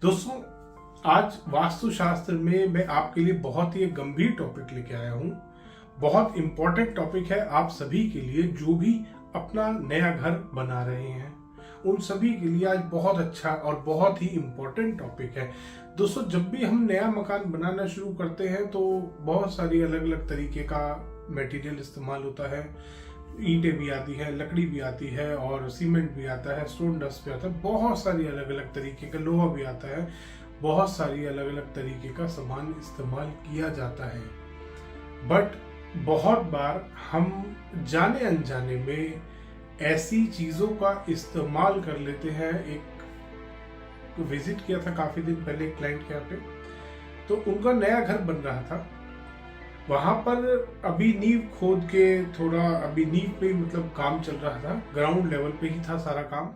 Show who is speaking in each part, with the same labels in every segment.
Speaker 1: दोस्तों, आज वास्तुशास्त्र में मैं आपके लिए बहुत ही एक गंभीर टॉपिक लेके आया हूँ। बहुत इंपॉर्टेंट टॉपिक है आप सभी के लिए जो भी अपना नया घर बना रहे हैं, उन सभी के लिए आज बहुत अच्छा और बहुत ही इंपॉर्टेंट टॉपिक है। दोस्तों, जब भी हम नया मकान बनाना शुरू करते हैं तो बहुत सारी अलग अलग तरीके का मटेरियल इस्तेमाल होता है। ईंटें भी आती है, लकड़ी भी आती है और सीमेंट भी आता है, स्टोन डस्ट भी आता है, बहुत सारी अलग अलग तरीके का लोहा भी आता है, बहुत सारी अलग अलग तरीके का सामान इस्तेमाल किया जाता है। बट बहुत बार हम जाने अनजाने में ऐसी चीजों का इस्तेमाल कर लेते हैं। एक विजिट किया था काफी दिन पहले एक क्लाइंट के यहाँ पे, तो उनका नया घर बन रहा था। वहां पर अभी नींव खोद के थोड़ा अभी नींव पे मतलब काम चल रहा था, ग्राउंड लेवल पे ही था सारा काम।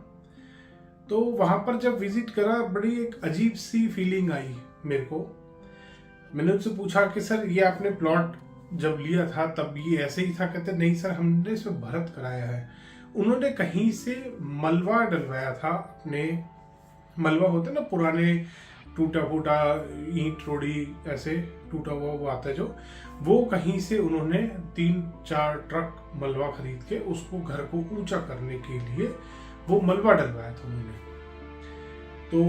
Speaker 1: तो वहां पर जब विजिट करा, बड़ी एक अजीब सी फीलिंग आई मेरे को। मैंने उनसे पूछा कि सर ये आपने प्लॉट जब लिया था तब ये ऐसे ही था? कहते नहीं सर, हमने इसमें भरत कराया है। उन्होंने कहीं से मलबा डलवाया था अपने, मलबा होता है ना पुराने टूटा फूटा ईंट रोड़ी ऐसे टूटा हुआ वो आता है जो, वो कहीं से उन्होंने 3-4 ट्रक मलबा खरीद के उसको घर को ऊंचा करने के लिए वो मलबा डलवाया था उन्होंने। तो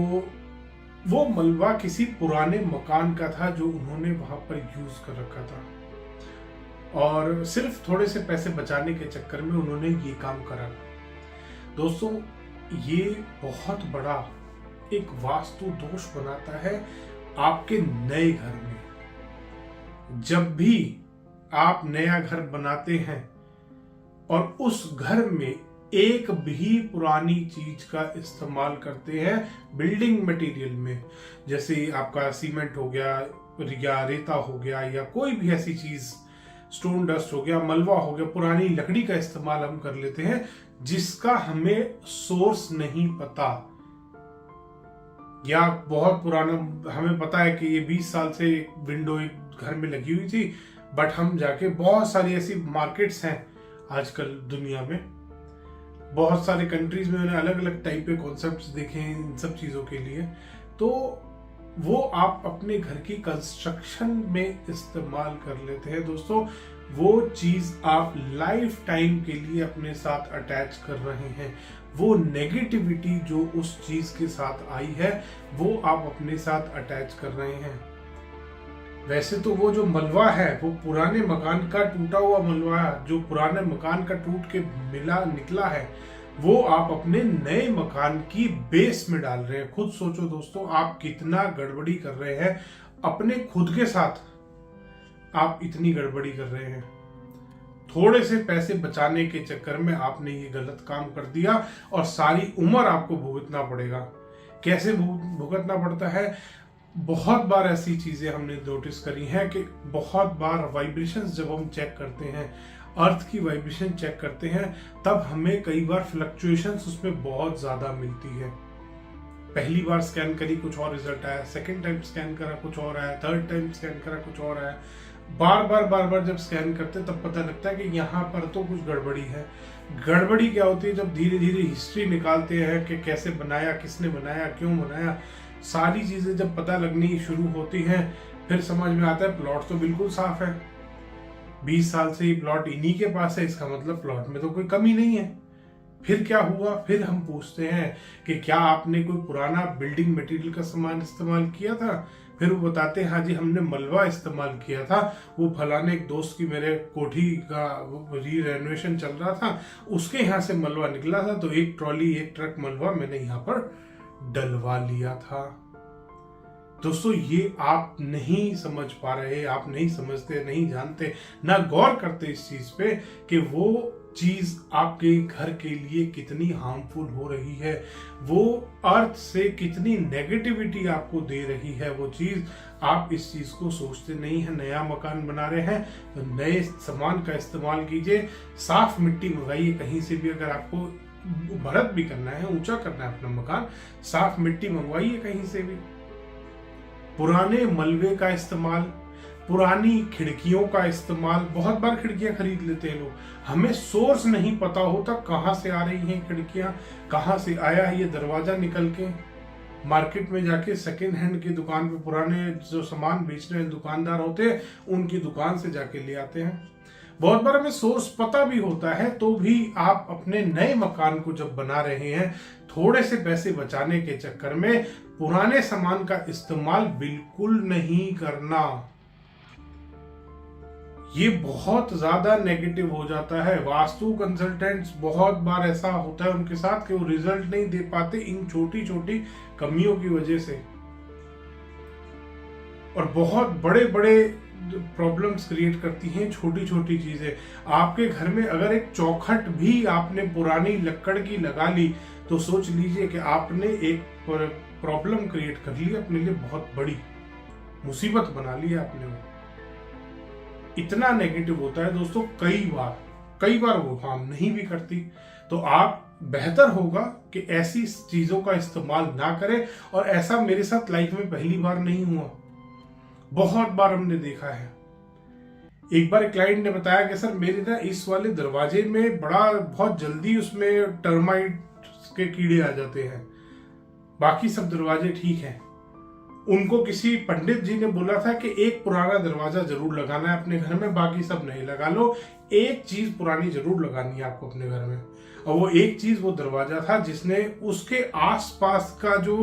Speaker 1: वो मलबा किसी पुराने मकान का था जो उन्होंने वहां पर यूज कर रखा था, और सिर्फ थोड़े से पैसे बचाने के चक्कर में उन्होंने ये काम करा। दोस्तों, ये बहुत बड़ा एक वास्तु दोष बनाता है आपके नए घर में। जब भी आप नया घर बनाते हैं और उस घर में एक भी पुरानी चीज का इस्तेमाल करते हैं बिल्डिंग मटेरियल में, जैसे आपका सीमेंट हो गया या रेता हो गया या कोई भी ऐसी चीज, स्टोन डस्ट हो गया, मलबा हो गया, पुरानी लकड़ी का इस्तेमाल हम कर लेते हैं जिसका हमें सोर्स नहीं पता, या बहुत पुराना हमें पता है कि ये 20 साल से विंडो एक घर में लगी हुई थी, बट हम जाके बहुत सारी ऐसी मार्केट्स हैं आजकल दुनिया में, बहुत सारे कंट्रीज में मैंने अलग अलग टाइप के कॉन्सेप्ट्स देखे हैं इन सब चीजों के लिए। तो वो आप अपने घर की कंस्ट्रक्शन में इस्तेमाल कर लेते हैं। दोस्तों, वो चीज आप लाइफ टाइम के लिए अपने साथ अटैच कर रहे हैं। वो नेगेटिविटी जो उस चीज के साथ आई है वो आप अपने साथ अटैच कर रहे हैं। वैसे तो वो जो मलबा है वो पुराने मकान का टूटा हुआ मलबा है, जो पुराने मकान का टूट के निकला है, वो आप अपने नए मकान की बेस में डाल रहे हैं। खुद सोचो दोस्तों, आप कितना गड़बड़ी कर रहे हैं अपने खुद के साथ। आप इतनी गड़बड़ी कर रहे हैं, थोड़े से पैसे बचाने के चक्कर में आपने ये गलत काम कर दिया और सारी उम्र आपको भुगतना पड़ेगा। कैसे भुगतना पड़ता है? बहुत बार ऐसी चीजें हमने नोटिस करी हैं कि बहुत बार वाइब्रेशंस जब हम चेक करते हैं, अर्थ की वाइब्रेशन चेक करते हैं, तब हमें कई बार फ्लक्चुएशंस उसमें बहुत ज्यादा मिलती है। पहली बार स्कैन करी कुछ और रिजल्ट आया, सेकंड टाइम स्कैन करा कुछ और आया, थर्ड टाइम स्कैन करा कुछ और आया। बार बार जब स्कैन करते तब पता लगता है कि यहाँ पर तो कुछ गड़बड़ी है। गड़बड़ी क्या होती है? जब धीरे धीरे हिस्ट्री निकालते हैं कि कैसे बनाया, किसने बनाया, क्यों बनाया, सारी चीजें जब पता लगनी शुरू होती हैं, फिर समझ में आता है प्लॉट तो बिल्कुल साफ है, 20 साल से ही प्लॉट इन्हीं के पास है, इसका मतलब प्लॉट में तो कोई कमी नहीं है। फिर क्या हुआ? फिर हम पूछते हैं कि क्या आपने कोई पुराना बिल्डिंग मटेरियल का सामान इस्तेमाल किया था? फिर वो बताते हैं हाँ जी हमने मलबा इस्तेमाल किया था, वो फलाने एक दोस्त की मेरे कोठी का री रेनोवेशन चल रहा था, उसके यहाँ से मलबा निकला था, तो एक ट्रॉली एक ट्रक मलबा मैंने यहाँ पर डलवा लिया था। दोस्तों, ये आप नहीं समझ पा रहे, आप नहीं समझते, नहीं जानते, ना गौर करते इस चीज पे कि वो चीज आपके घर के लिए कितनी हार्मफुल हो रही है, वो अर्थ से कितनी नेगेटिविटी आपको दे रही है वो चीज। आप इस चीज को सोचते नहीं है। नया मकान बना रहे हैं तो नए सामान का इस्तेमाल कीजिए, साफ मिट्टी मंगाइए कहीं से भी। अगर आपको भरत भी करना है, ऊंचा करना है अपना मकान, साफ मिट्टी मंगवाइए कहीं से भी। पुराने मलबे का इस्तेमाल, पुरानी खिड़कियों का इस्तेमाल, बहुत बार खिड़कियां खरीद लेते हैं लोग, हमें सोर्स नहीं पता होता कहां से आ रही हैं खिड़कियां, कहां से आया है ये दरवाजा निकल के। मार्केट में जाके सेकेंड हैंड की दुकान पे पुराने जो सामान बेचने वाले दुकानदार होते हैं उनकी दुकान से जाके ले आते हैं। बहुत बार हमें सोर्स पता भी होता है तो भी आप अपने नए मकान को जब बना रहे हैं थोड़े से पैसे बचाने के चक्कर में पुराने सामान का इस्तेमाल बिल्कुल नहीं करना। ये बहुत ज्यादा नेगेटिव हो जाता है। वास्तु कंसल्टेंट्स बहुत बार ऐसा होता है उनके साथ कि वो रिजल्ट नहीं दे पाते इन छोटी छोटी कमियों की वजह से, और बहुत बड़े बड़े प्रॉब्लम्स क्रिएट करती हैं छोटी छोटी चीजें। आपके घर में अगर एक चौखट भी आपने पुरानी लकड़ की लगा ली तो सोच लीजिए कि आपने एक प्रॉब्लम क्रिएट कर ली अपने लिए, बहुत बड़ी मुसीबत बना ली आपने। वो इतना नेगेटिव होता है दोस्तों, कई बार वो काम नहीं भी करती। तो आप बेहतर होगा कि ऐसी चीजों का इस्तेमाल ना करें। और ऐसा मेरे साथ लाइफ में पहली बार नहीं हुआ, बहुत बार हमने देखा है। एक बार एक क्लाइंट ने बताया कि सर मेरे ना इस वाले दरवाजे में बहुत जल्दी उसमें टर्माइट के कीड़े आ जाते हैं, बाकी सब दरवाजे ठीक हैं। उनको किसी पंडित जी ने बोला था कि एक पुराना दरवाजा जरूर लगाना है अपने घर में, बाकी सब नहीं लगा लो, एक चीज पुरानी जरूर लगानी है आपको अपने घर में। और वो एक चीज वो दरवाजा था जिसने उसके आसपास का जो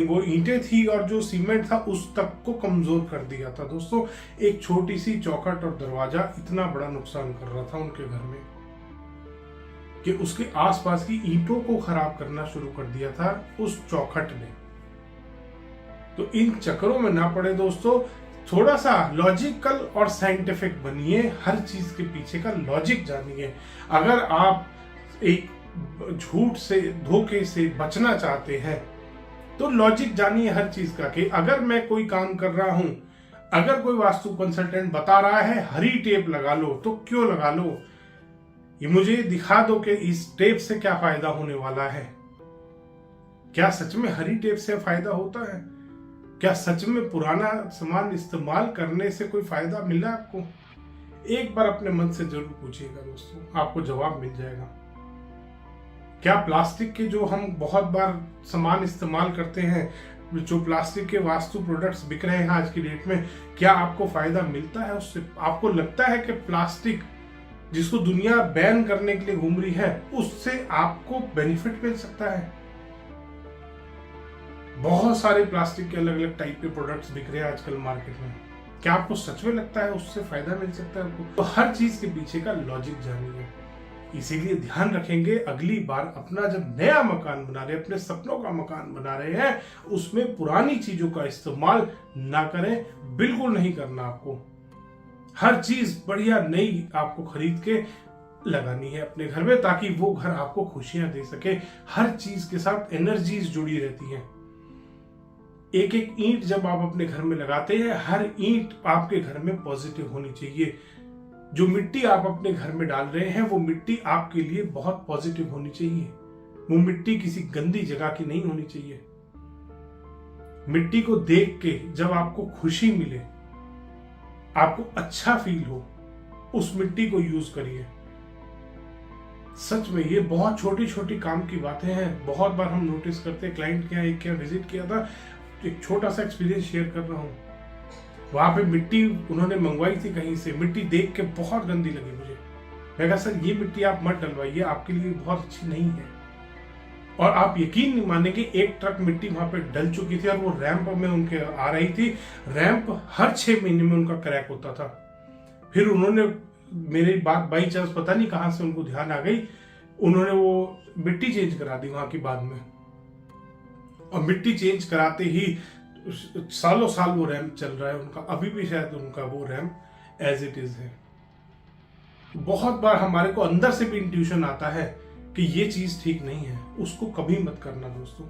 Speaker 1: वो ईंटें थी और जो सीमेंट था उस तक को कमजोर कर दिया था। दोस्तों एक छोटी सी चौखट और दरवाजा इतना बड़ा नुकसान कर रहा था उनके घर में कि उसके आसपास की ईंटों को खराब करना शुरू कर दिया था उस चौखट ने। तो इन चक्करों में ना पड़े दोस्तों, थोड़ा सा लॉजिकल और साइंटिफिक बनिए, हर चीज के पीछे का लॉजिक जानिए। अगर आप एक झूठ से धोखे से बचना चाहते हैं तो लॉजिक जानिए हर चीज का, कि अगर मैं कोई काम कर रहा हूं, अगर कोई वास्तु कंसल्टेंट बता रहा है हरी टेप लगा लो, तो क्यों लगा लो, ये मुझे दिखा दो कि इस टेप से क्या फायदा होने वाला है। क्या सच में हरी टेप से फायदा होता है? क्या सच में पुराना सामान इस्तेमाल करने से कोई फायदा मिला आपको? एक बार अपने मन से जरूर पूछिएगा दोस्तों, आपको जवाब मिल जाएगा। क्या प्लास्टिक के जो हम बहुत बार सामान इस्तेमाल करते हैं, जो प्लास्टिक के वास्तु प्रोडक्ट्स बिक रहे हैं आज की डेट में, क्या आपको फायदा मिलता है उससे? आपको लगता है कि प्लास्टिक जिसको दुनिया बैन करने के लिए घूम रही है उससे आपको बेनिफिट मिल सकता है? बहुत सारे प्लास्टिक के अलग अलग टाइप के प्रोडक्ट्स बिक रहे हैं आजकल मार्केट में। क्या आपको सच में लगता है उससे फायदा मिल सकता है आपको? तो हर चीज के पीछे का लॉजिक जानिए। इसीलिए ध्यान रखेंगे अगली बार अपना जब नया मकान बना रहे हैं, अपने सपनों का मकान बना रहे हैं, उसमें पुरानी चीजों का इस्तेमाल ना करें, बिल्कुल नहीं करना। आपको हर चीज बढ़िया नई आपको खरीद के लगानी है अपने घर में, ताकि वो घर आपको खुशियां दे सके। हर चीज के साथ एनर्जीज जुड़ी रहती हैं। एक एक ईंट जब आप अपने घर में लगाते हैं, हर ईंट आपके घर में पॉजिटिव होनी चाहिए। जो मिट्टी आप अपने घर में डाल रहे हैं वो मिट्टी आपके लिए बहुत पॉजिटिव होनी चाहिए। वो मिट्टी किसी गंदी जगह की नहीं होनी चाहिए। मिट्टी को देख के जब आपको खुशी मिले, आपको अच्छा फील हो, उस मिट्टी को यूज करिए। सच में ये बहुत छोटी छोटी काम की बातें हैं। बहुत बार हम नोटिस करते हैं, क्लाइंट के यहाँ विजिट किया था, एक छोटा सा एक्सपीरियंस शेयर कर रहा हूँ। वहां पे मिट्टी उन्होंने मंगवाई थी कहीं से, मिट्टी देख के बहुत गंदी लगी मुझे। मैं कहा सर ये मिट्टी आप मत डलवाइए, आपके लिए बहुत अच्छी नहीं है। और आप यकीन नहीं मानेंगे, एक ट्रक मिट्टी वहां पे डल चुकी थी और वो रैंप में उनके आ रही थी। रैंप हर 6 महीने में उनका क्रैक होता था। फिर उन्होंने, मेरी बात बाई चांस पता नहीं कहां से उनको ध्यान आ गई, उन्होंने वो मिट्टी चेंज करा दी वहां की बाद में। और मिट्टी चेंज कराते ही सालों साल वो रैंप चल रहा है उनका, अभी भी शायद उनका वो रैंप एज इट इज है। बहुत बार हमारे को अंदर से भी इंट्यूशन आता है कि ये चीज ठीक नहीं है, उसको कभी मत करना दोस्तों।